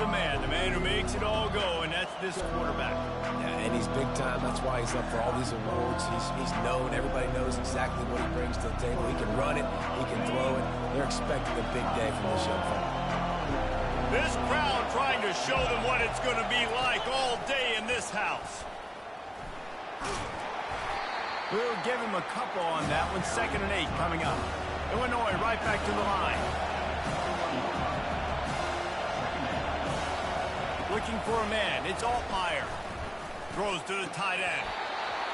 the man who makes it all go, and that's this quarterback. Yeah, and he's big time. That's why he's up for all these awards. He's known. Everybody knows exactly what he brings to the table. He can run it. He can throw it. They're expecting a big day from this young fella. This crowd trying to show them what it's going to be like all day in this house. We'll give him a couple on that one. 2nd and 8 coming up. Illinois right back to the line. Looking for a man. It's Altmaier. Throws to the tight end.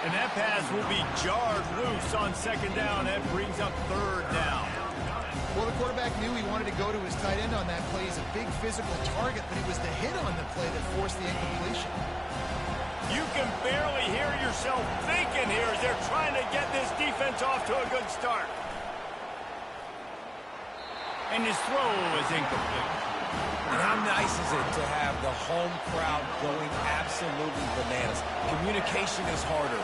And that pass will be jarred loose on 2nd down. That brings up 3rd down. Well, the quarterback knew he wanted to go to his tight end on that play. He's a big physical target, but it was the hit on the play that forced the incompletion. You can barely hear yourself thinking here as they're trying to get this defense off to a good start. And his throw is incomplete. And how nice is it to have the home crowd going absolutely bananas? Communication is harder.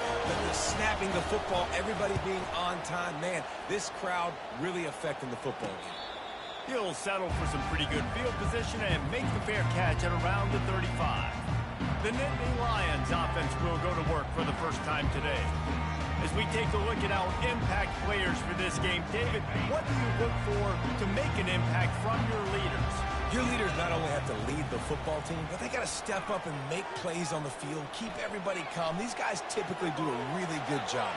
The snapping the football, everybody being on time. Man, this crowd really affecting the football game. He'll settle for some pretty good field position and make the fair catch at around the 35. The Nittany Lions offense will go to work for the first time today. As we take a look at our impact players for this game, David, what do you look for to make an impact from your leaders? Your leaders not only have to lead the football team, but they got to step up and make plays on the field, keep everybody calm. These guys typically do a really good job.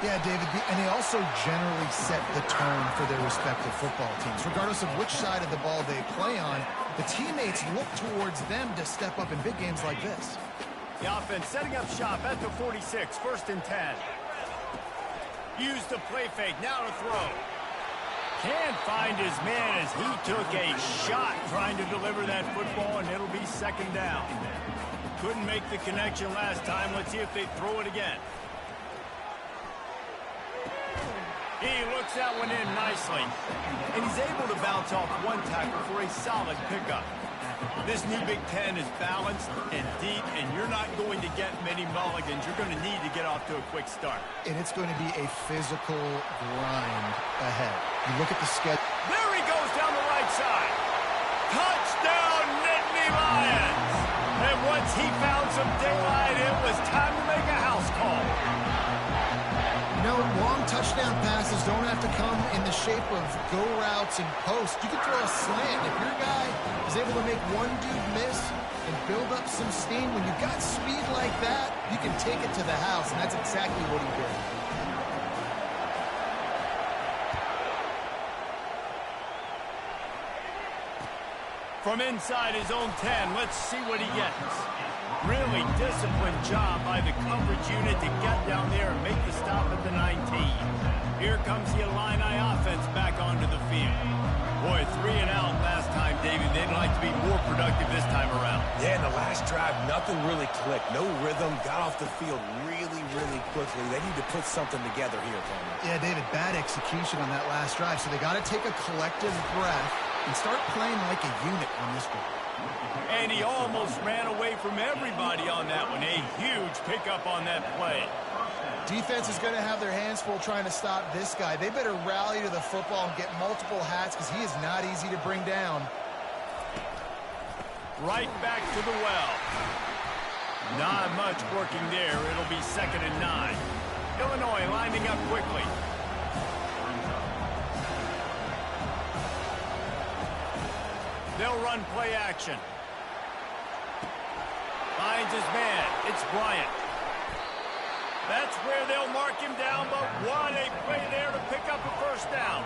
Yeah, David, and they also generally set the tone for their respective football teams. Regardless of which side of the ball they play on, the teammates look towards them to step up in big games like this. The offense setting up shop at the 46, 1st and 10. Use the play fake, now to throw. Can't find his man as he took a shot trying to deliver that football, and it'll be 2nd down. Couldn't make the connection last time. Let's see if they throw it again. He looks that one in nicely. And he's able to bounce off one tackle for a solid pickup. This new Big Ten is balanced and deep, and you're not going to get many mulligans. You're going to need to get off to a quick start. And it's going to be a physical grind ahead. You look at the schedule. There he goes down the right side. Touchdown, Nittany Lions. And once he found some daylight, it was time to make a house call. You know, long touchdown passes don't have to come in the shape of go routes and posts. You can throw a slant. If your guy is able to make one dude miss and build up some steam, when you've got speed like that, you can take it to the house, and that's exactly what he did. From inside his own 10, let's see what he gets. Really disciplined job by the coverage unit to get down there and make the stop at the 19. Here comes the Illini offense back onto the field. Boy, 3 and out last time, David. They'd like to be more productive this time around. Yeah, in the last drive, nothing really clicked. No rhythm, got off the field really quickly. They need to put something together here, Palmer. Yeah, David, bad execution on that last drive. So they got to take a collective breath and start playing like a unit on this one. And he almost ran away from everybody on that one. A huge pickup on that play. Defense is going to have their hands full trying to stop this guy. They better rally to the football and get multiple hats because he is not easy to bring down. Right back to the well. Not much working there. It'll be 2nd and 9. Illinois lining up quickly. They'll run play action. Finds his man. It's Bryant. That's where they'll mark him down, but what a play there to pick up a 1st down.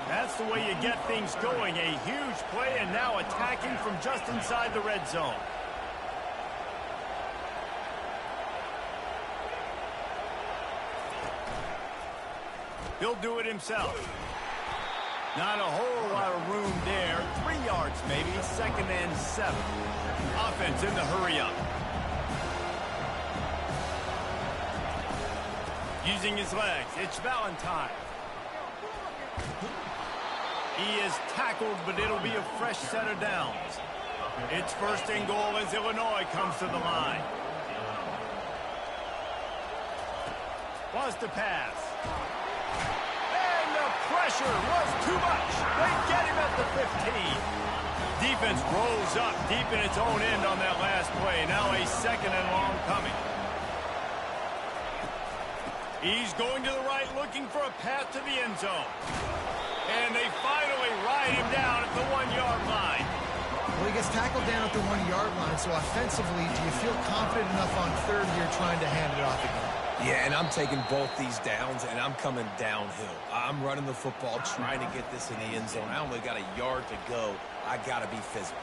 That's the way you get things going. A huge play, and now attacking from just inside the red zone. He'll do it himself. Not a whole lot of room there. 3 yards maybe. 2nd and 7. Offense in the hurry-up. Using his legs, it's Valentine. He is tackled, but it'll be a fresh set of downs. It's 1st and goal as Illinois comes to the line. Wants to pass. And the pressure was too much. They get him at the 15. Defense rolls up deep in its own end on that last play. Now a 2nd and long coming. He's going to the right, looking for a path to the end zone. And they finally ride him down at the 1-yard line. Well, he gets tackled down at the 1-yard line, so offensively, do you feel confident enough on 3rd here trying to hand it off again? Yeah, and I'm taking both these downs, and I'm coming downhill. I'm running the football, trying to get this in the end zone. I only got a yard to go. I got to be physical.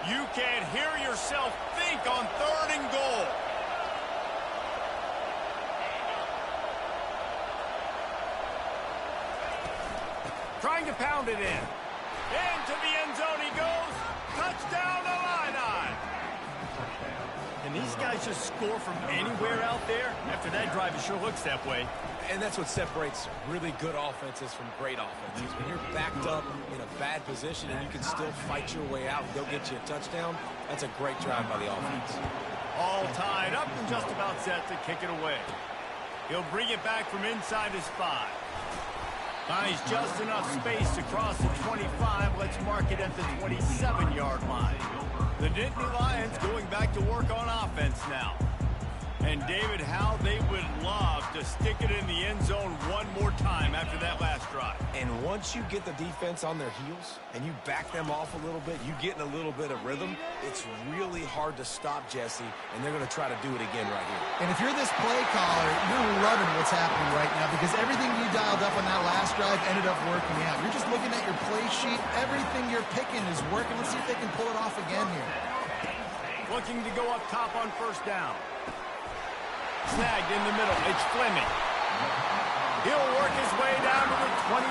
You can't hear yourself think on 3rd and goal. Trying to pound it in. Into the end zone he goes. Touchdown, Illini. And these guys just score from anywhere out there? After that drive, it sure looks that way. And that's what separates really good offenses from great offenses. When you're backed up in a bad position and you can still fight your way out and go get you a touchdown, that's a great drive by the offense. All tied up and just about set to kick it away. He'll bring it back from inside his 5. Finds just enough space to cross the 25. Let's mark it at the 27-yard line. The Nittany Lions going back to work on offense now. And, David, how they would love to stick it in the end zone one more time after that last drive. And once you get the defense on their heels and you back them off a little bit, you get in a little bit of rhythm, it's really hard to stop Jesse, and they're going to try to do it again right here. And if you're this play caller, you're loving what's happening right now because everything you dialed up on that last drive ended up working out. You're just looking at your play sheet. Everything you're picking is working. Let's see if they can pull it off again here. Looking to go up top on 1st down. Snagged in the middle. It's Fleming. He'll work his way down to the 28.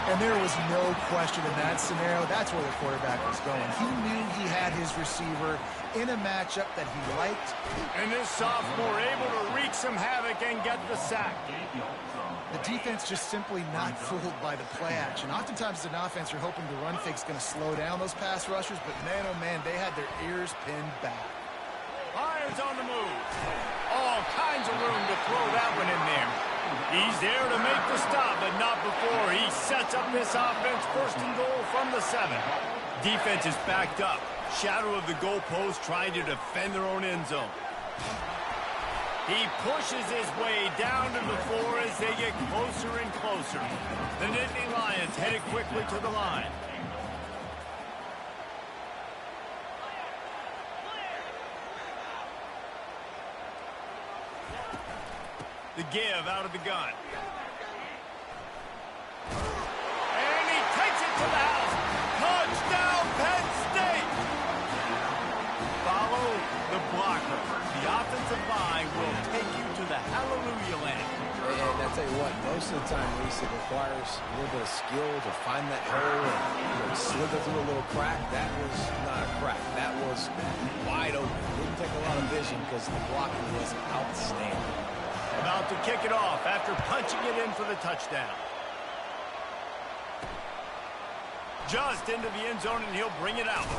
And there was no question in that scenario. That's where the quarterback was going. He knew he had his receiver in a matchup that he liked. And this sophomore able to wreak some havoc and get the sack. The defense just simply not fooled by the play action. Oftentimes as an offense, you're hoping the run fake's going to slow down those pass rushers, but man, oh man, they had their ears pinned back. Lions on the move. All kinds of room to throw that one in there. He's there to make the stop, but not before he sets up this offense 1st and goal from the 7. Defense is backed up. Shadow of the goalpost trying to defend their own end zone. He pushes his way down to the floor as they get closer and closer. The Nittany Lions headed quickly to the line. The give out of the gun. And he takes it to the house. Touchdown, Penn State! Follow the blocker. The offensive line will take you to the hallelujah land. And I'll tell you what, most of the time, Reese, it requires a little bit of skill to find that hole and slither through a little crack. That was not a crack. That was wide open. Didn't take a lot of vision because the blocking was outstanding. About to kick it off after punching it in for the touchdown. Just into the end zone, and he'll bring it out.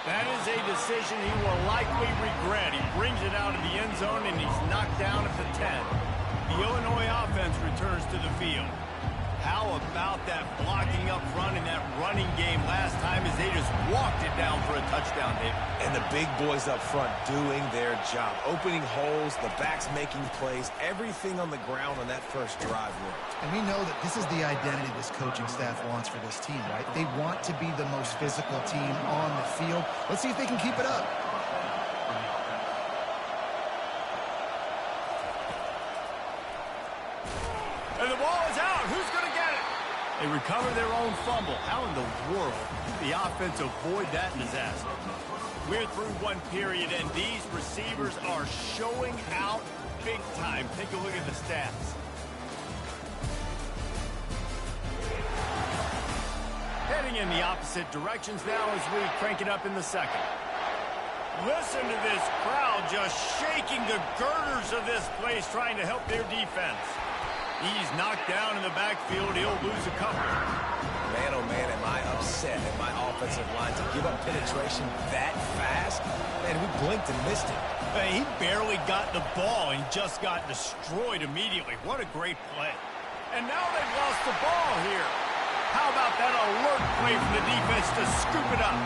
That is a decision he will likely regret. He brings it out of the end zone, and he's knocked down at the 10. The Illinois offense returns to the field. How about that blocking up front in that running game last time as they just walked it down for a touchdown, David? And the big boys up front doing their job. Opening holes, the backs making plays, everything on the ground on that first drive worked. And we know that this is the identity this coaching staff wants for this team, right? They want to be the most physical team on the field. Let's see if they can keep it up. And the ball is out. Who's going to get it? They recover their own fumble. How in the world did the offense avoid that disaster? We're through one period, and these receivers are showing out big time. Take a look at the stats. Heading in the opposite directions now as we crank it up in the 2nd. Listen to this crowd just shaking the girders of this place trying to help their defense. He's knocked down in the backfield. He'll lose a couple. Man, oh man, am I upset at my offensive line to give up penetration that fast? Man, we blinked and missed it. Hey, he barely got the ball and just got destroyed immediately. What a great play. And now they've lost the ball here. How about that alert play from the defense to scoop it up?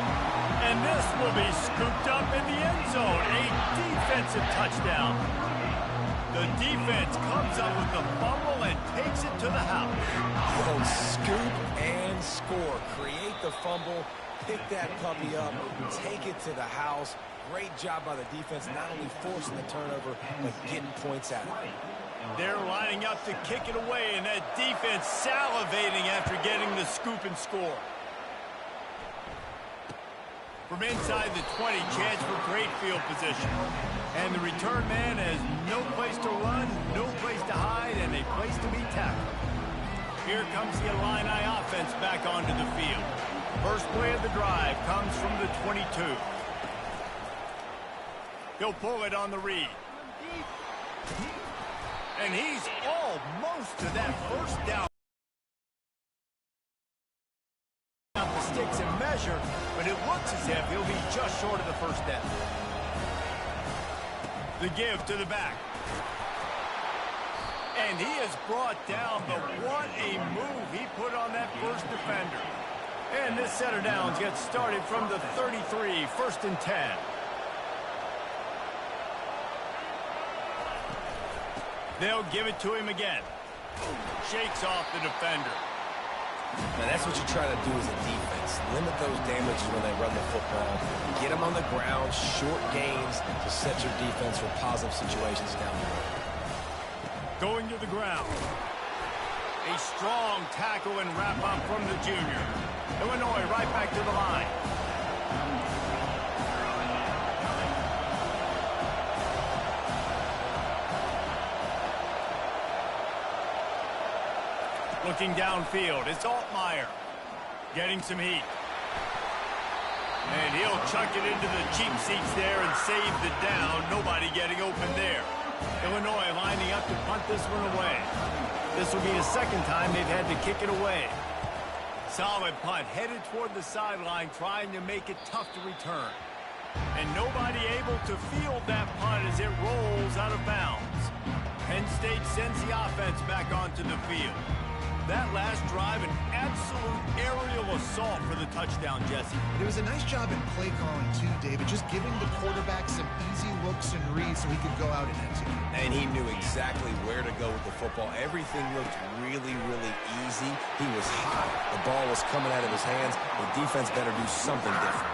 And this will be scooped up in the end zone. A defensive touchdown. The defense comes up with the fumble and takes it to the house. Yo, scoop and score. Create the fumble, pick that puppy up, take it to the house. Great job by the defense, not only forcing the turnover, but getting points out of it. They're lining up to kick it away, and that defense salivating after getting the scoop and score. From inside the 20, chance for great field position. And the return man has no place to run, no place to hide, and a place to be tackled. Here comes the Illini offense back onto the field. First play of the drive comes from the 22. He'll pull it on the read. And he's almost to that first down. Out the sticks and measure, but it looks as if he'll be just short of the first down. The give to the back. And he is brought down, but what a move he put on that first defender. And this set of downs gets started from the 33, first and 10. They'll give it to him again. Shakes off the defender. Now, that's what you try to do as a defense. Limit those damages when they run the football. Get them on the ground, short gains to set your defense for positive situations down the road. Going to the ground. A strong tackle and wrap-up from the junior. Illinois right back to the line. Looking downfield, it's Altmaier. Getting some heat. And he'll chuck it into the cheap seats there and save the down. Nobody getting open there. Illinois lining up to punt this one away. This will be the second time they've had to kick it away. Solid punt, headed toward the sideline, trying to make it tough to return. And nobody able to field that punt as it rolls out of bounds. Penn State sends the offense back onto the field. That last drive, an absolute aerial assault for the touchdown, Jesse. It was a nice job in play calling, too, David, just giving the quarterback some easy looks and reads so he could go out and execute. And he knew exactly where to go with the football. Everything looked really, really easy. He was hot. The ball was coming out of his hands. The defense better do something different.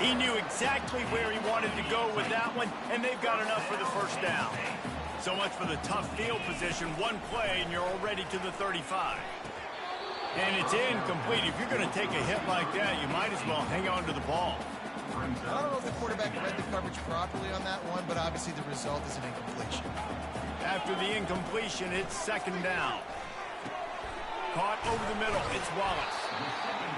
He knew exactly where he wanted to go with that one, and they've got enough for the first down. So much for the tough field position. One play, and you're already to the 35. And it's incomplete. If you're going to take a hit like that, you might as well hang on to the ball. I don't know if the quarterback read the coverage properly on that one, but obviously the result is an incompletion. After the incompletion, it's second down. Caught over the middle. It's Wallace.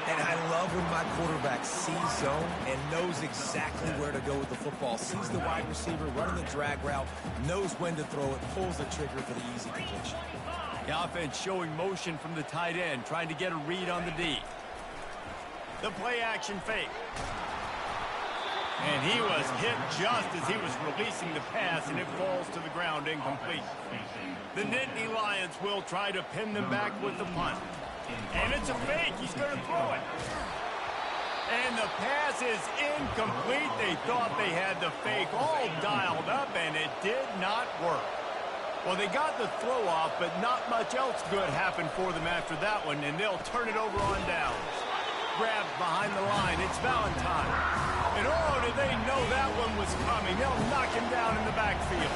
And I love when my quarterback sees zone and knows exactly where to go with the football. Sees the wide receiver running the drag route, knows when to throw it, pulls the trigger for the easy completion. The offense showing motion from the tight end, trying to get a read on the D. The play action fake. And he was hit just as he was releasing the pass, and it falls to the ground incomplete. The Nittany Lions will try to pin them back with the punt. And it's a fake. He's going to throw it. And the pass is incomplete. They thought they had the fake all dialed up, and it did not work. Well, they got the throw off, but not much else good happened for them after that one, and they'll turn it over on downs. Grabbed behind the line. It's Valentine. And oh, did they know that one was coming. They'll knock him down in the backfield.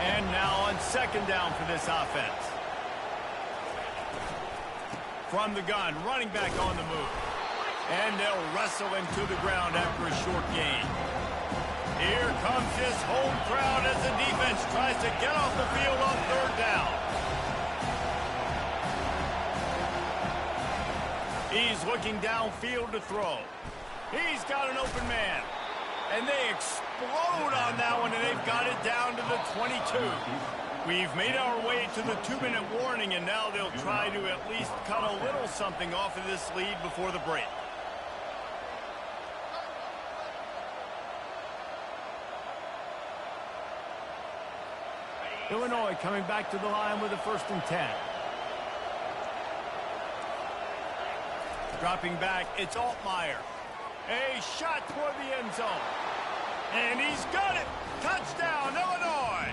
And now on second down for this offense. From the gun, running back on the move. And they'll wrestle him to the ground after a short gain. Here comes his home crowd as the defense tries to get off the field on third down. He's looking downfield to throw. He's got an open man. And they explode on that one, and they've got it down to the 22. We've made our way to the 2-minute warning, and now they'll try to at least cut a little something off of this lead before the break. Illinois coming back to the line with a 1st and 10. Dropping back, it's Altmaier. A shot toward the end zone. And he's got it! Touchdown, Illinois!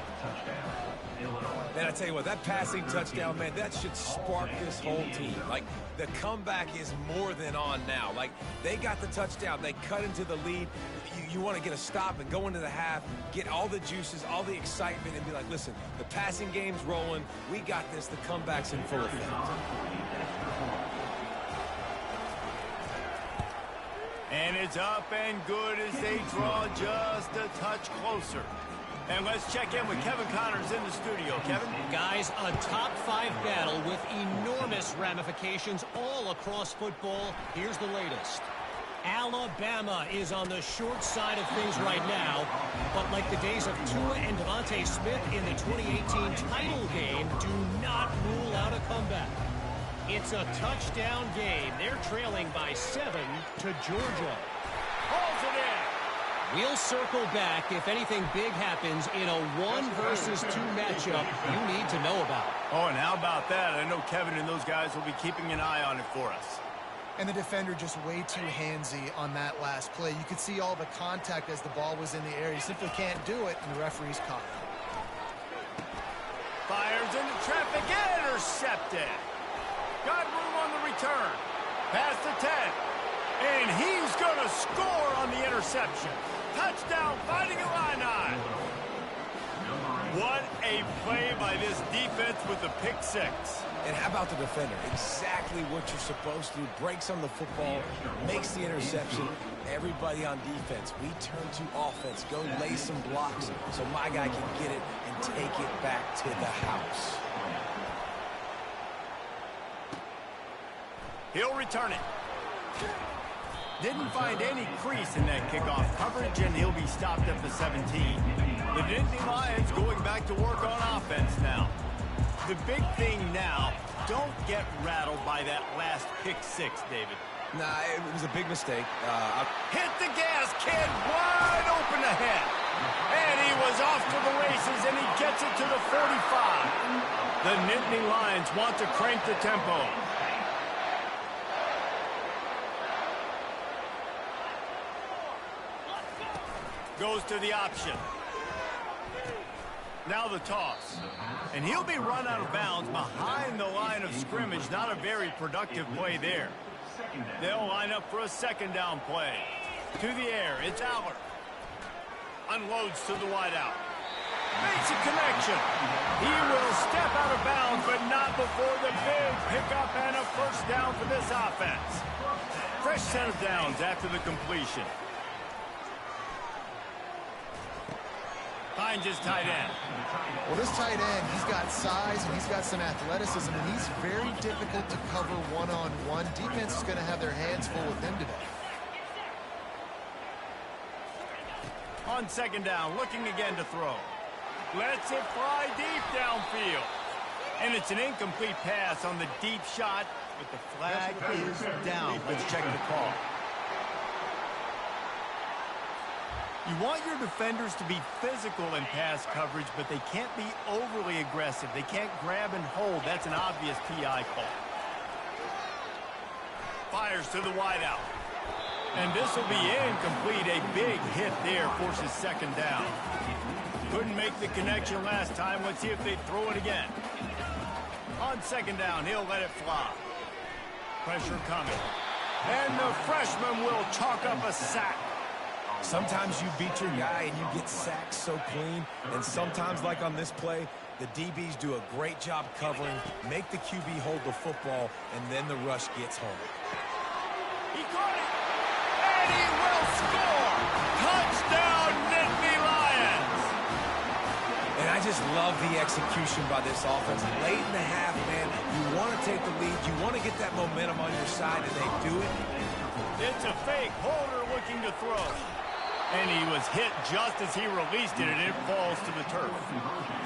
Man, I tell you what, that passing touchdown, man, that should spark this whole team. Like, the comeback is more than on now. Like, they got the touchdown. They cut into the lead. You want to get a stop and go into the half, get all the juices, all the excitement, and be like, listen, the passing game's rolling. We got this. The comeback's in full effect. And it's up and good as they draw just a touch closer. And let's check in with Kevin Connors in the studio. Kevin? Guys, a top-5 battle with enormous ramifications all across football. Here's the latest. Alabama is on the short side of things right now, but like the days of Tua and Devontae Smith in the 2018 title game, do not rule out a comeback. It's a touchdown game. They're trailing by 7 to Georgia. Pulls it in. We'll circle back if anything big happens in a 1 versus 2 matchup you need to know about. Oh, and how about that? I know Kevin and those guys will be keeping an eye on it for us. And the defender just way too handsy on that last play. You could see all the contact as the ball was in the air. You simply can't do it, and the referee's caught it. Fires into traffic, intercepted. Got room on the return. Past the 10. And he's going to score on the interception. Touchdown, Fighting Illini. What a play by this defense with the pick 6. And how about the defender? Exactly what you're supposed to do. Breaks on the football, makes the interception. Everybody on defense, we turn to offense. Go lay some blocks so my guy can get it and take it back to the house. He'll return it. Didn't find any crease in that kickoff coverage, and he'll be stopped at the 17. The Nittany Lions going back to work on offense now. The big thing now, don't get rattled by that last pick 6, David. Nah, it was a big mistake. Hit the gas, kid, wide open ahead. And he was off to the races, and he gets it to the 45. The Nittany Lions want to crank the tempo. Goes to the option. Now the toss. And he'll be run out of bounds behind the line of scrimmage. Not a very productive play there. They'll line up for a 2nd down play. To the air, it's Aller. Unloads to the wideout. Makes a connection. He will step out of bounds, but not before the big pickup and a 1st down for this offense. Fresh set of downs after the completion. Finds his tight end. Well, this tight end, he's got size and he's got some athleticism, and he's very difficult to cover one-on-one. Defense is going to have their hands full with him today. On 2nd down, looking again to throw. Lets it fly deep downfield. And it's an incomplete pass on the deep shot, but the flag is down. Let's check the call. You want your defenders to be physical in pass coverage, but they can't be overly aggressive. They can't grab and hold. That's an obvious PI call. Fires to the wideout. And this will be incomplete. A big hit there forces 2nd down. Couldn't make the connection last time. Let's see if they throw it again. On 2nd down, he'll let it fly. Pressure coming. And the freshman will chalk up a sack. Sometimes you beat your guy and you get sacked so clean, and sometimes, like on this play, the DBs do a great job covering, make the QB hold the football, and then the rush gets home. He caught it, and he will score! Touchdown, Nittany Lions! And I just love the execution by this offense. Late in the half, man, you want to take the lead, you want to get that momentum on your side, and they do it. It's a fake. Holder looking to throw. And he was hit just as he released it, and it falls to the turf.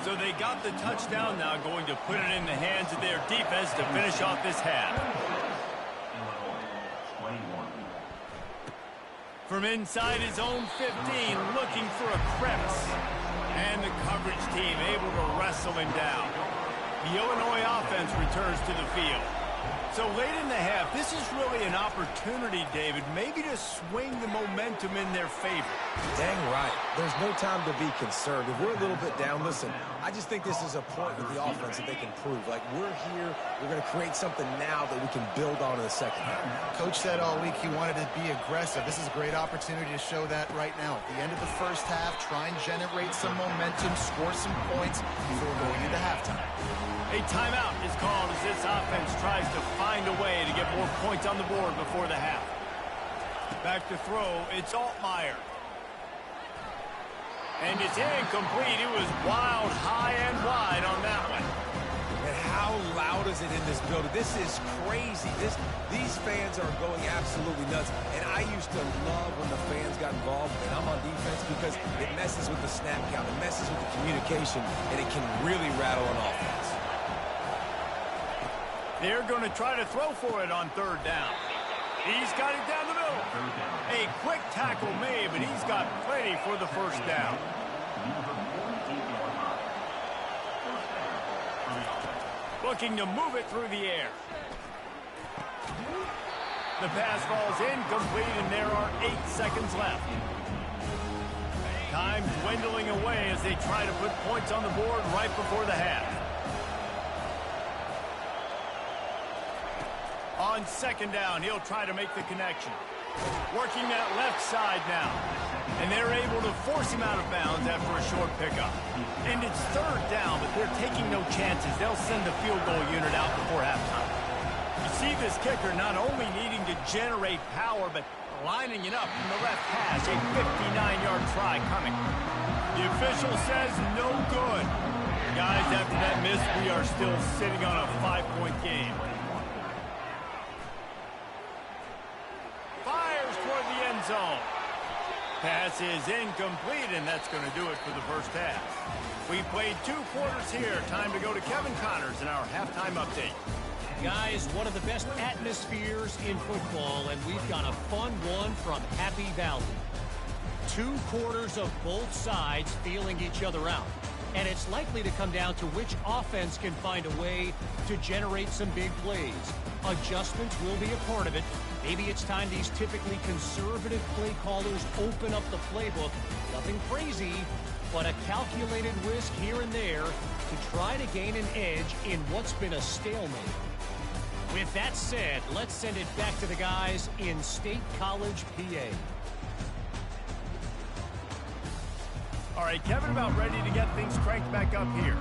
So they got the touchdown now, going to put it in the hands of their defense to finish off this half. From inside his own 15, looking for a crevice. And the coverage team able to wrestle him down. The Illinois offense returns to the field. So late in the half, this is really an opportunity, David, maybe to swing the momentum in their favor. Dang right. There's no time to be concerned. If we're a little bit down, listen, I just think this is a point with the offense that they can prove. Like, we're here, we're going to create something now that we can build on in the second half. Coach said all week he wanted to be aggressive. This is a great opportunity to show that right now. At the end of the first half, try and generate some momentum, score some points before going into halftime. A timeout is called as this offense tries to find a way to get more points on the board before the half. Back to throw, it's Altmaier. And it's incomplete. It was wild, high and wide on that one. And how loud is it in this building? This is crazy. These fans are going absolutely nuts. And I used to love when the fans got involved, and I'm on defense, because it messes with the snap count, it messes with the communication, and it can really rattle an offense. They're going to try to throw for it on third down. He's got it down the middle. A quick tackle made, but he's got plenty for the first down. Looking to move it through the air. The pass falls incomplete, and there are 8 seconds left. Time dwindling away as they try to put points on the board right before the half. On second down, he'll try to make the connection. Working that left side now. And they're able to force him out of bounds after a short pickup. And it's third down, but they're taking no chances. They'll send the field goal unit out before halftime. You see this kicker not only needing to generate power, but lining it up from the left hash. A 59-yard try coming. The official says no good. Guys, after that miss, we are still sitting on a 5-point game. Fires toward the end zone. Pass is incomplete, and that's going to do it for the first half. We played 2 quarters here. Time to go to Kevin Connors in our halftime update. Guys, one of the best atmospheres in football, and we've got a fun one from Happy Valley. 2 quarters of both sides feeling each other out. And it's likely to come down to which offense can find a way to generate some big plays. Adjustments will be a part of it. Maybe it's time these typically conservative play callers open up the playbook. Nothing crazy, but a calculated risk here and there to try to gain an edge in what's been a stalemate. With that said, let's send it back to the guys in State College, PA. All right, Kevin, about ready to get things cranked back up here.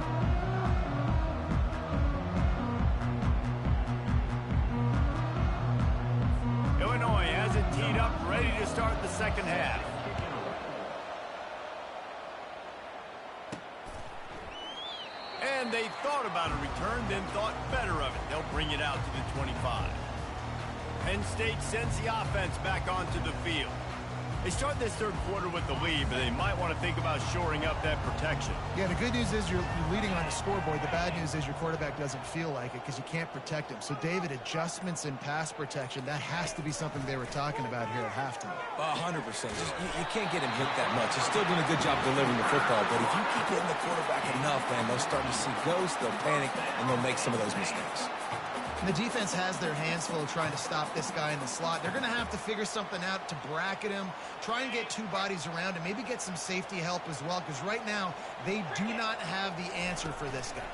Illinois has it teed up, ready to start the second half. And they thought about a return, then thought better of it. They'll bring it out to the 25. Penn State sends the offense back onto the field. They start this third quarter with the lead, but they might want to think about shoring up that protection. Yeah, the good news is you're leading on the scoreboard. The bad news is your quarterback doesn't feel like it because you can't protect him. So, David, adjustments in pass protection, that has to be something they were talking about here at halftime. 100%. You can't get him hit that much. He's still doing a good job delivering the football, but if you keep hitting the quarterback enough, man, they'll start to see ghosts, they'll panic, and they'll make some of those mistakes. And the defense has their hands full trying to stop this guy in the slot. They're going to have to figure something out to bracket him, try and get 2 bodies around him, maybe get some safety help as well, because right now they do not have the answer for this guy.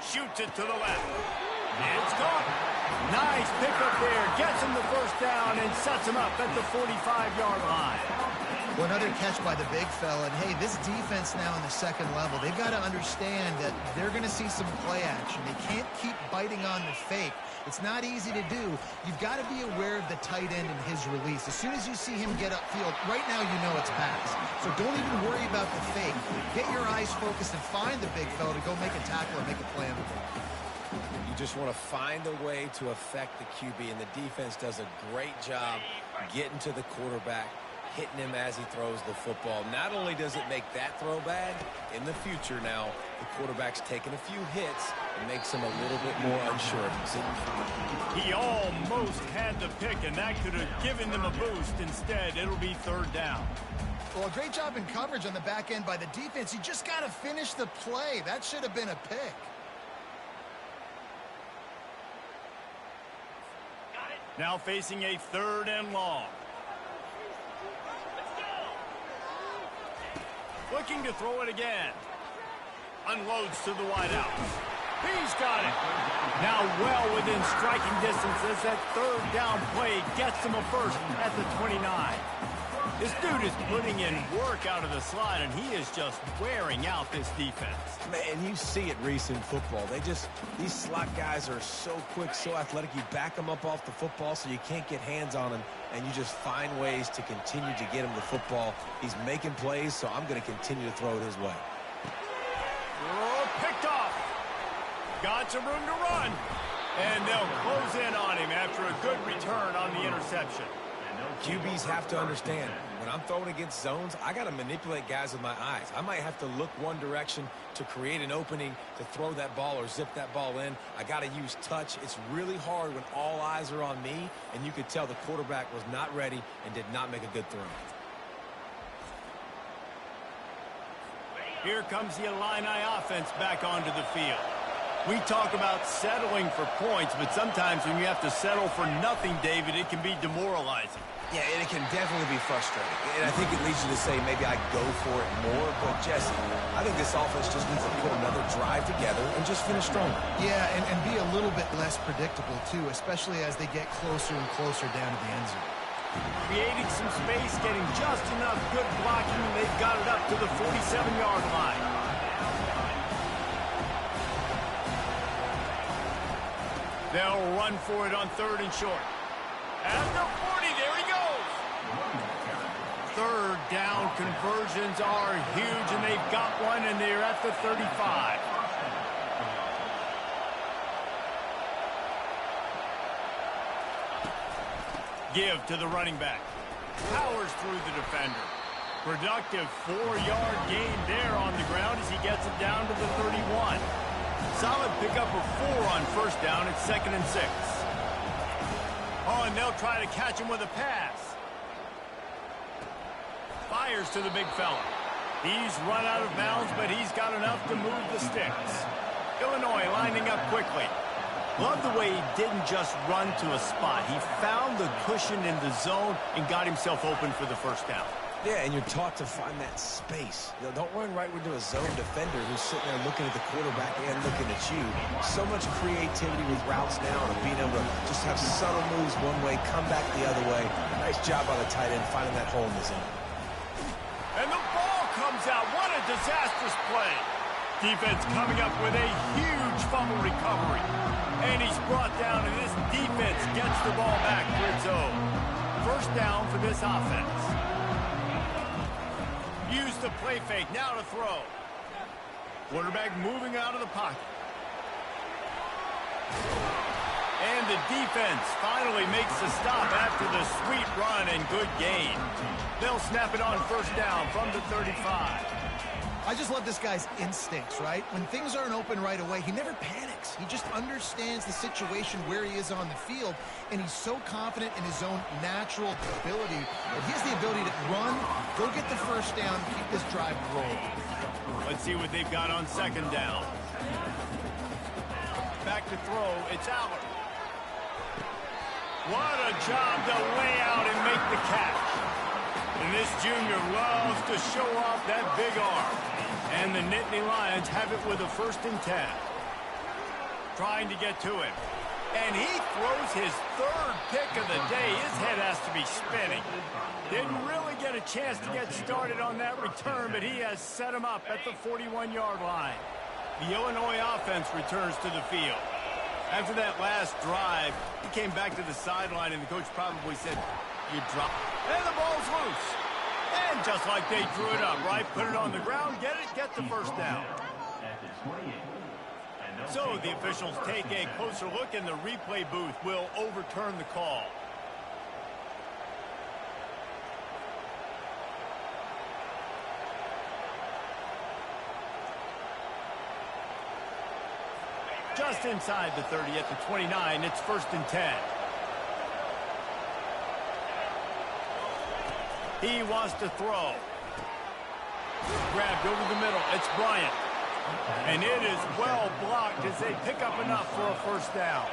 Shoots it to the left. It's caught. Nice pickup there. Gets him the first down and sets him up at the 45-yard line. Well, another catch by the big fella. And, hey, this defense now in the second level, they've got to understand that they're going to see some play action. They can't keep biting on the fake. It's not easy to do. You've got to be aware of the tight end and his release. As soon as you see him get upfield, right now you know it's pass. So don't even worry about the fake. Get your eyes focused and find the big fella to go make a tackle or make a play on the ball. You just want to find a way to affect the QB, and the defense does a great job getting to the quarterback, hitting him as he throws the football. Not only does it make that throw bad, in the future now, the quarterback's taking a few hits and makes him a little bit more unsure of himself. He almost had the pick, and that could have given them a boost. Instead, it'll be third down. Well, a great job in coverage on the back end by the defense. You just got to finish the play. That should have been a pick. Now facing a third and long. Looking to throw it again. Unloads to the wideout. He's got it. Now well within striking distance as that third down play gets him a first at the 29. This dude is putting in work out of the slot, and he is just wearing out this defense. Man, you see it, Reese, in football. These slot guys are so quick, so athletic. You back them up off the football so you can't get hands on them, and you just find ways to continue to get him the football. He's making plays, so I'm going to continue to throw it his way. Oh, picked off. Got some room to run. And they'll close in on him after a good return on the interception. QBs have to understand, when I'm throwing against zones, I got to manipulate guys with my eyes. I might have to look one direction to create an opening to throw that ball or zip that ball in. I got to use touch. It's really hard when all eyes are on me, and you could tell the quarterback was not ready and did not make a good throw. Here comes the Illini offense back onto the field. We talk about settling for points, but sometimes when you have to settle for nothing, David, it can be demoralizing. Yeah, and it can definitely be frustrating. And I think it leads you to say maybe I go for it more. But, Jesse, I think this offense just needs to put another drive together and just finish stronger. Yeah, and be a little bit less predictable, too, especially as they get closer and closer down to the end zone. Creating some space, getting just enough good blocking, and they've got it up to the 47-yard line. They'll run for it on third and short. At the 40, there he goes. Third down conversions are huge, and they've got one, and they're at the 35. Give to the running back. Powers through the defender. Productive 4-yard gain there on the ground as he gets it down to the 31. Solid pickup of 4 on first down. It's 2nd and 6. Oh, and they'll try to catch him with a pass. Fires to the big fella. He's run out of bounds, but he's got enough to move the sticks. Illinois lining up quickly. Love the way he didn't just run to a spot. He found the cushion in the zone and got himself open for the first down. Yeah, and you're taught to find that space. You know, don't run right into a zone defender who's sitting there looking at the quarterback and looking at you. So much creativity with routes now and being able to just have subtle moves one way, come back the other way. Nice job by the tight end finding that hole in the zone. And the ball comes out. What a disastrous play. Defense coming up with a huge fumble recovery. And he's brought down, and this defense gets the ball back for its own. First down for this offense. Use the play fake, now to throw. Quarterback moving out of the pocket. And the defense finally makes the stop after the sweet run and good gain. They'll snap it on first down from the 35. I just love this guy's instincts, right? When things aren't open right away, he never panics. He just understands the situation where he is on the field, and he's so confident in his own natural ability that he has the ability to run, go get the first down, keep this drive rolling. Let's see what they've got on second down. Back to throw, it's Allen. What a job to lay out and make the catch. And this junior loves to show off that big arm. And the Nittany Lions have it with a 1st and 10. Trying to get to him. And he throws his 3rd pick of the day. His head has to be spinning. Didn't really get a chance to get started on that return, but he has set him up at the 41-yard line. The Illinois offense returns to the field. After that last drive, he came back to the sideline, and the coach probably said, "You drop." And the ball's loose. And just like they drew it up, right? Put it on the ground, get it, get the first down. So the officials take a closer look, and the replay booth will overturn the call. just inside the 30 at the 29. It's 1st and 10. He wants to throw. Grabbed over the middle. It's Bryant. And it is well blocked as they pick up enough for a 1st down.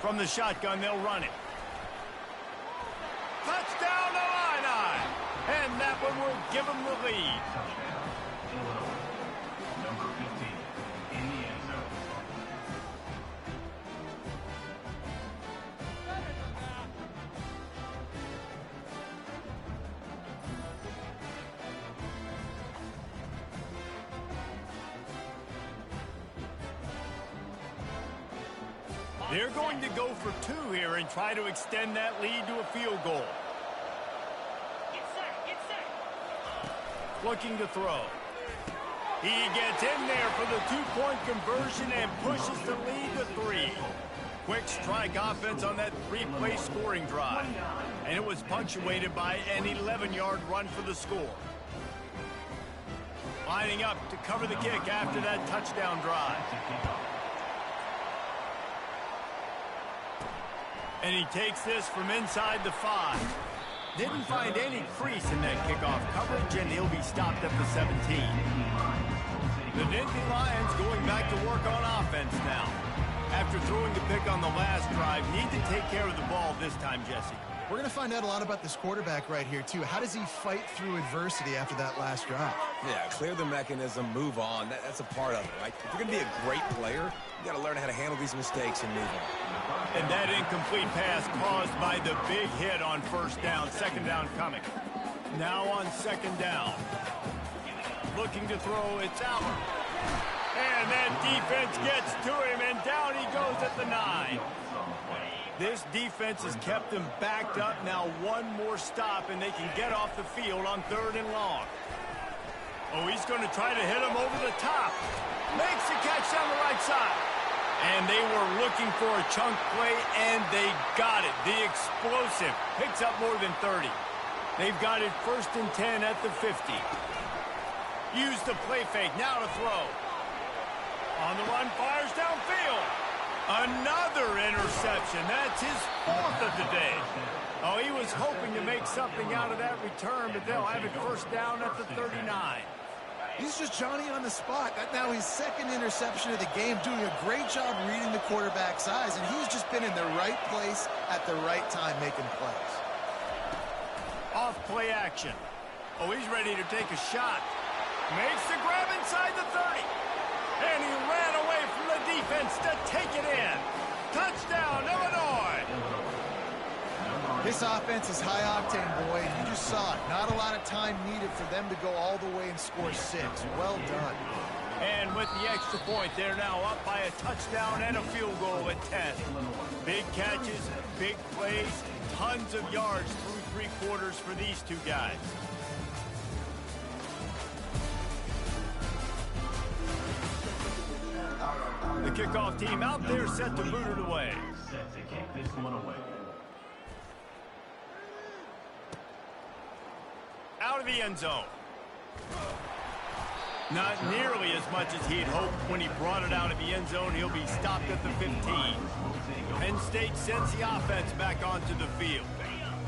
From the shotgun, they'll run it. Touchdown to Illini. And that one will give them the lead. Number 15 in the end zone. They're going to go for 2 here and try to extend that lead to a field goal. Looking to throw. He gets in there for the 2-point conversion and pushes the lead to 3. Quick strike offense on that 3-play scoring drive. And it was punctuated by an 11-yard run for the score. Lining up to cover the kick after that touchdown drive. And he takes this from inside the 5. Didn't find any crease in that kickoff coverage, and he'll be stopped at the 17. The Nittany Lions going back to work on offense now. After throwing the pick on the last drive, need to take care of the ball this time, Jesse. We're going to find out a lot about this quarterback right here, too. How does he fight through adversity after that last drive? Yeah, clear the mechanism, move on. That's a part of it, right? If you're going to be a great player, you got to learn how to handle these mistakes and move on. And that incomplete pass caused by the big hit on 1st down. 2nd down coming. Now on 2nd down. Looking to throw, it's out. And that defense gets to him, and down he goes at the 9. This defense has kept them backed up. Now one more stop, and they can get off the field on 3rd and long. Oh, he's going to try to hit him over the top. Makes the catch down the right side. And they were looking for a chunk play, and they got it. The explosive picks up more than 30. They've got it 1st and 10 at the 50. Use the play fake. Now to throw. On the run, fires downfield. Another interception. That's his 4th of the day. Oh, he was hoping to make something out of that return, but they'll have it 1st down at the 39. He's just Johnny on the spot. Now his 2nd interception of the game, doing a great job reading the quarterback's eyes, and he's just been in the right place at the right time making plays. Off play action. Oh, he's ready to take a shot. Makes the grab inside the 30. And he ran away from the defense to take it in. Touchdown, Illinois. This offense is high octane, boy. You just saw it. Not a lot of time needed for them to go all the way and score 6. Well done. And with the extra point, they're now up by a touchdown and a field goal at 10. Big catches, big plays, tons of yards through 3 quarters for these 2 guys. The kickoff team out there set to boot it away. Set to kick this one away. Out of the end zone. Not nearly as much as he'd hoped when he brought it out of the end zone. He'll be stopped at the 15. Penn State sends the offense back onto the field.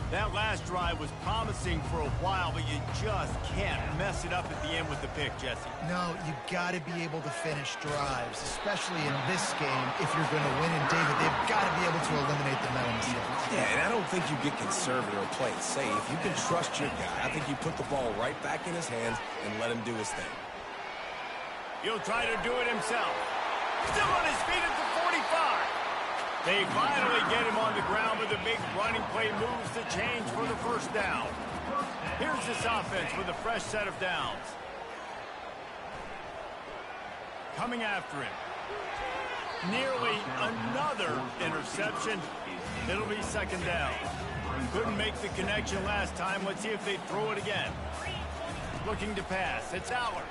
That last drive was promising for a while, but you just can't mess it up at the end with the pick, Jesse. No, you got to be able to finish drives, especially in this game if you're going to win. And, David, they've got to be able to eliminate the mental mistakes. Yeah, and I don't think you get conservative or play it safe. You can trust your guy. I think you put the ball right back in his hands and let him do his thing. He'll try to do it himself. Still on his feet at the 45. They finally get him on the ground with a big running play, moves the change for the 1st down. Here's this offense with a fresh set of downs. Coming after him. Nearly another interception. It'll be 2nd down. Couldn't make the connection last time. Let's see if they throw it again. Looking to pass. It's Aller.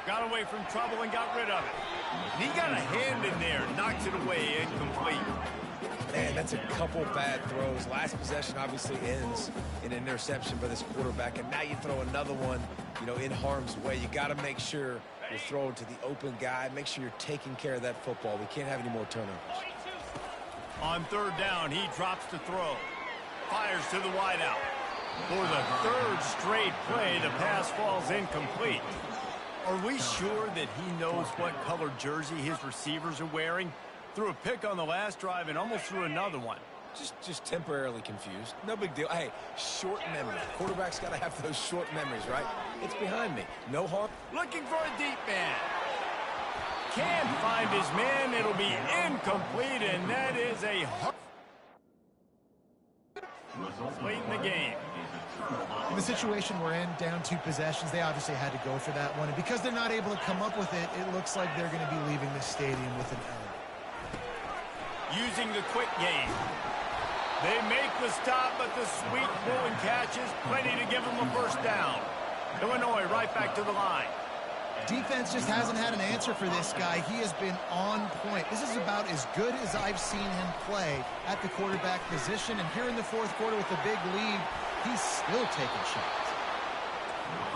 Got away from trouble and got rid of it. And he got a hand in there, knocks it away, incomplete. Man, that's a couple bad throws. Last possession obviously ends in an interception by this quarterback, and now you throw another one, you know, in harm's way. You got to make sure you're throwing to the open guy. Make sure you're taking care of that football. We can't have any more turnovers. On third down, he drops to throw. Fires to the wideout. For the third straight play, the pass falls incomplete. Are we sure that he knows what color jersey his receivers are wearing? Threw a pick on the last drive and almost threw another one. Just temporarily confused. No big deal. Hey, short memory. Quarterback's got to have those short memories, right? It's behind me. No harm. Looking for a deep man. Can't find his man. It'll be incomplete, and that is a late in the game. In the situation we're in, down 2 possessions, they obviously had to go for that one. And because they're not able to come up with it, it looks like they're going to be leaving the stadium with an L. Using the quick game. They make the stop, but the sweet pulling catches plenty to give them a first down. Illinois right back to the line. Defense just hasn't had an answer for this guy. He has been on point. This is about as good as I've seen him play at the quarterback position. And here in the fourth quarter with a big lead, he's still taking shots.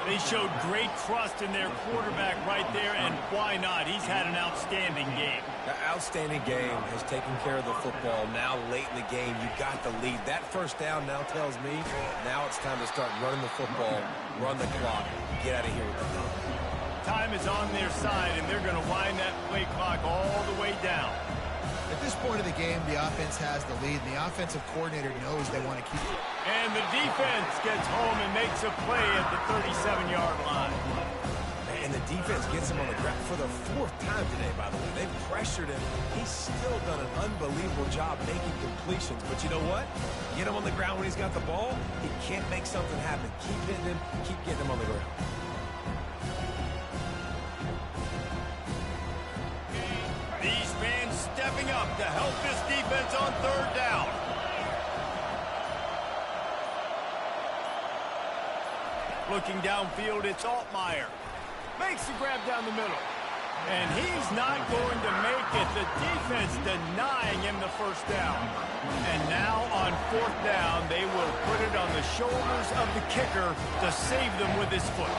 They showed great trust in their quarterback right there, and why not? He's had an outstanding game. The outstanding game has taken care of the football. Now late in the game, you got the lead. That first down now tells me now it's time to start running the football, run the clock, get out of here with the ball. Time is on their side, and they're going to wind that play clock all the way down. At this point of the game, the offense has the lead, and the offensive coordinator knows they want to keep it. And the defense gets home and makes a play at the 37-yard line. And the defense gets him on the ground for the 4th time today, by the way. They've pressured him. He's still done an unbelievable job making completions. But you know what? Get him on the ground when he's got the ball, he can't make something happen. Keep hitting him, keep getting him on the ground. These fans stepping up to help this defense on third down. Looking downfield, it's Altmaier. Makes the grab down the middle. And he's not going to make it. The defense denying him the first down. And now on fourth down, they will put it on the shoulders of the kicker to save them with his foot.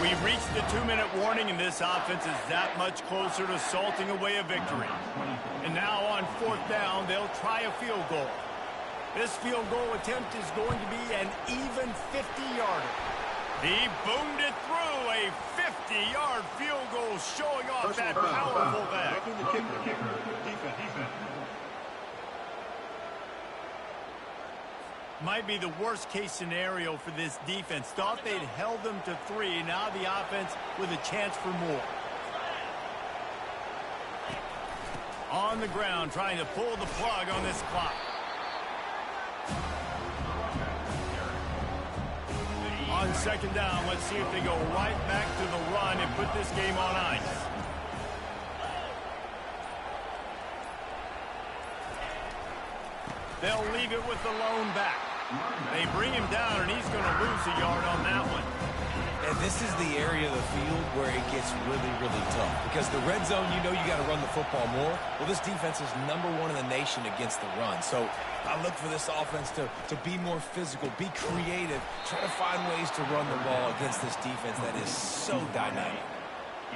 We've reached the 2-minute warning, and this offense is that much closer to salting away a victory. And now on fourth down, they'll try a field goal. This field goal attempt is going to be an even 50-yarder. He boomed it through, a 50-yard field goal showing off that powerful back. Might be the worst-case scenario for this defense. Thought they'd held them to 3. Now the offense with a chance for more. On the ground, trying to pull the plug on this clock. On second down, let's see if they go right back to the run and put this game on ice. They'll leave it with the lone back. They bring him down, and he's going to lose a yard on that one. And this is the area of the field where it gets really, really tough. Because the red zone, you know you got to run the football more. Well, this defense is #1 in the nation against the run. So I look for this offense to be more physical, be creative, try to find ways to run the ball against this defense that is so dynamic.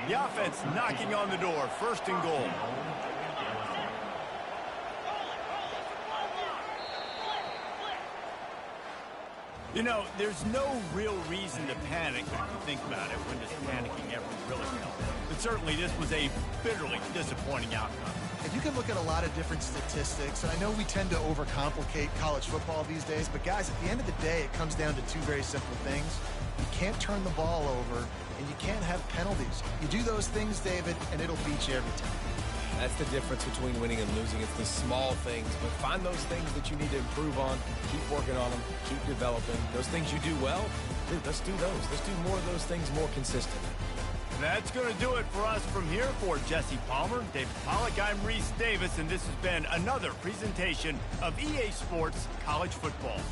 The offense knocking on the door, 1st and goal. You know, there's no real reason to panic if you think about it. When does panicking ever really help? But certainly this was a bitterly disappointing outcome. And you can look at a lot of different statistics, and I know we tend to overcomplicate college football these days, but guys, at the end of the day, it comes down to 2 very simple things. You can't turn the ball over, and you can't have penalties. You do those things, David, and it'll beat you every time. That's the difference between winning and losing. It's the small things, but find those things that you need to improve on. Keep working on them. Keep developing. Those things you do well, dude, let's do those. Let's do more of those things more consistently. That's going to do it for us from here. For Jesse Palmer, David Pollack, I'm Reese Davis, and this has been another presentation of EA Sports College Football.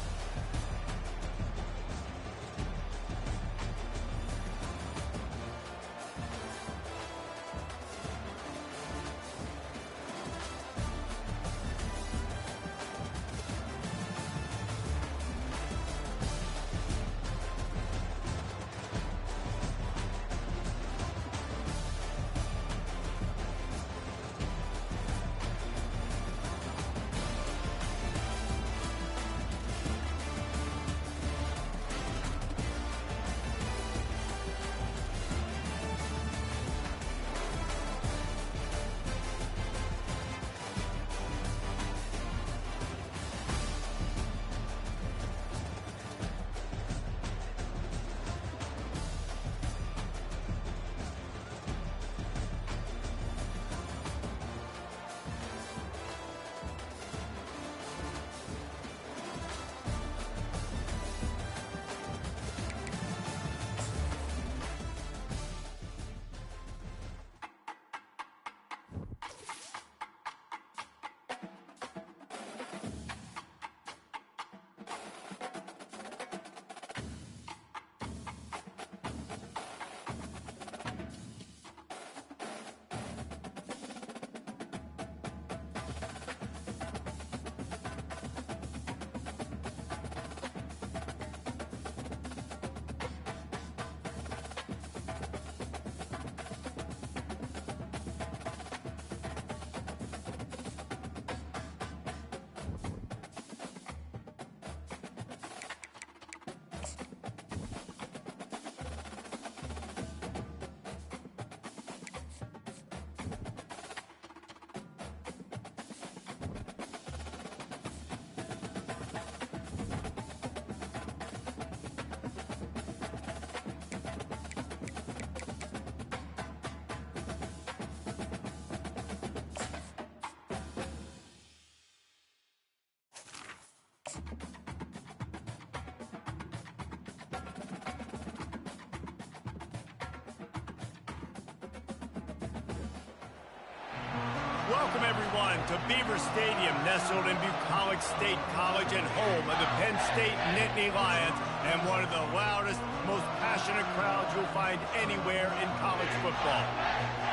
Welcome, everyone, to Beaver Stadium, nestled in Bucolic State College and home of the Penn State Nittany Lions, and one of the loudest, most passionate crowds you'll find anywhere in college football.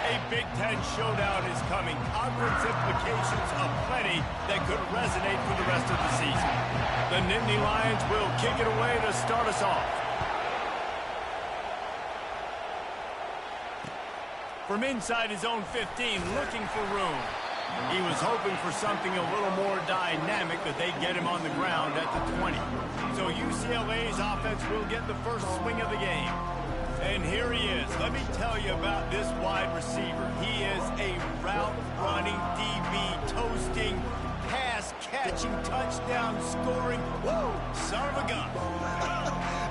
A Big Ten showdown is coming. Conference implications aplenty that could resonate for the rest of the season. The Nittany Lions will kick it away to start us off. From inside his own 15, looking for room. He was hoping for something a little more dynamic, but they get him on the ground at the 20. So UCLA's offense will get the first swing of the game. And here he is. Let me tell you about this wide receiver. He is a route-running DB, toasting, pass-catching, touchdown-scoring, woo, son of a gun.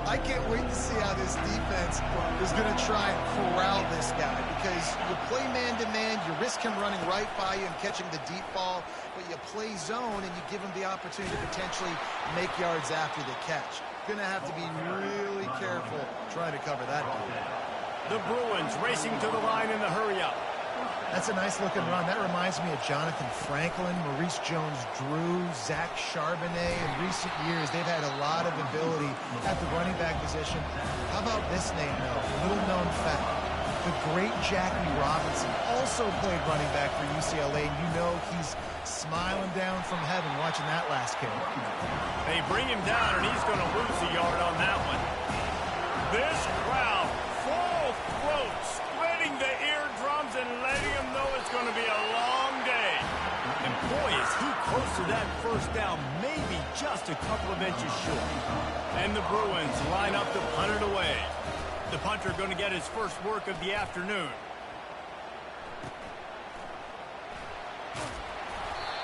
I can't wait to see how this defense is going to try and corral this guy, because you play man-to-man, you risk him running right by you and catching the deep ball, but you play zone and you give him the opportunity to potentially make yards after the catch. Going to have to be really careful trying to cover that guy. The Bruins racing to the line in the hurry-up. That's a nice-looking run. That reminds me of Jonathan Franklin, Maurice Jones-Drew, Zach Charbonnet. In recent years, they've had a lot of ability at the running back position. How about this name, though? Little-known fact. The great Jackie Robinson also played running back for UCLA, and you know he's smiling down from heaven watching that last kick. They bring him down, and he's going to lose a yard on that one. This crowd, full throat, splitting the eardrums and letting them know it's going to be a long day. And boy, is he close to that first down, maybe just a couple of inches short. And the Bruins line up to punt it away. The punter going to get his first work of the afternoon.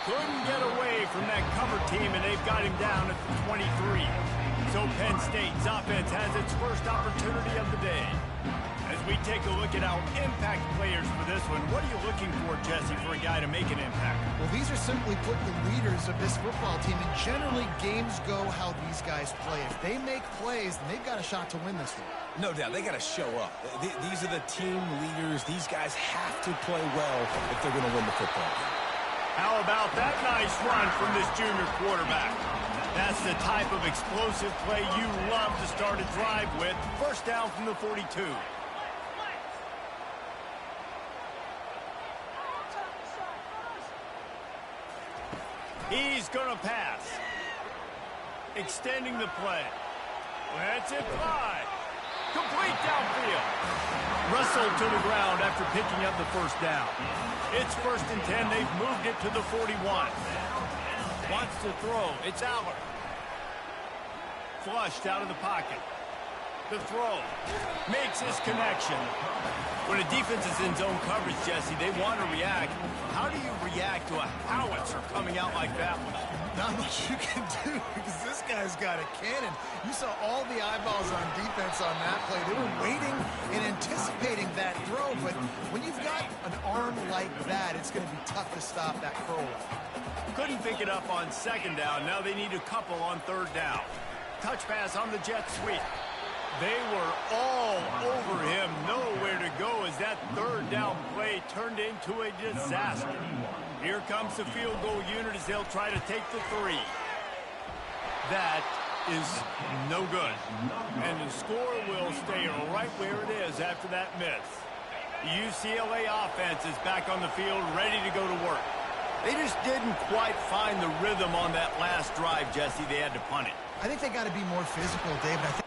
Couldn't get away from that cover team, and they've got him down at the 23. So Penn State's offense has its first opportunity of the day. As we take a look at our impact players for this one, what are you looking for, Jesse, for a guy to make an impact? Well, these are simply put the leaders of this football team, and generally games go how these guys play. If they make plays, then they've got a shot to win this one. No doubt, they got to show up. These are the team leaders. These guys have to play well if they're going to win the football. How about that nice run from this junior quarterback? That's the type of explosive play you love to start a drive with. First down from the 42. He's going to pass. Extending the play. Let's it fly. Complete downfield. Russell to the ground after picking up the first down. It's 1st and 10. They've moved it to the 41. Wants to throw. It's Aller. Flushed out of the pocket. The throw. Makes his connection. When a defense is in zone coverage, Jesse, they want to react. How do you react to a howitzer coming out like that one? Not much you can do, because this guy's got a cannon. You saw all the eyeballs on defense on that play. They were waiting and anticipating that throw, but when you've got an arm like that, it's going to be tough to stop that curl. Couldn't pick it up on 2nd down. Now they need a couple on 3rd down. Touch pass on the jet sweep. They were all over him, nowhere to go as that 3rd down play turned into a disaster. Here comes the field goal unit as they'll try to take the 3. That is no good. And the score will stay right where it is after that miss. The UCLA offense is back on the field, ready to go to work. They just didn't quite find the rhythm on that last drive, Jesse. They had to punt it. I think they got to be more physical, David.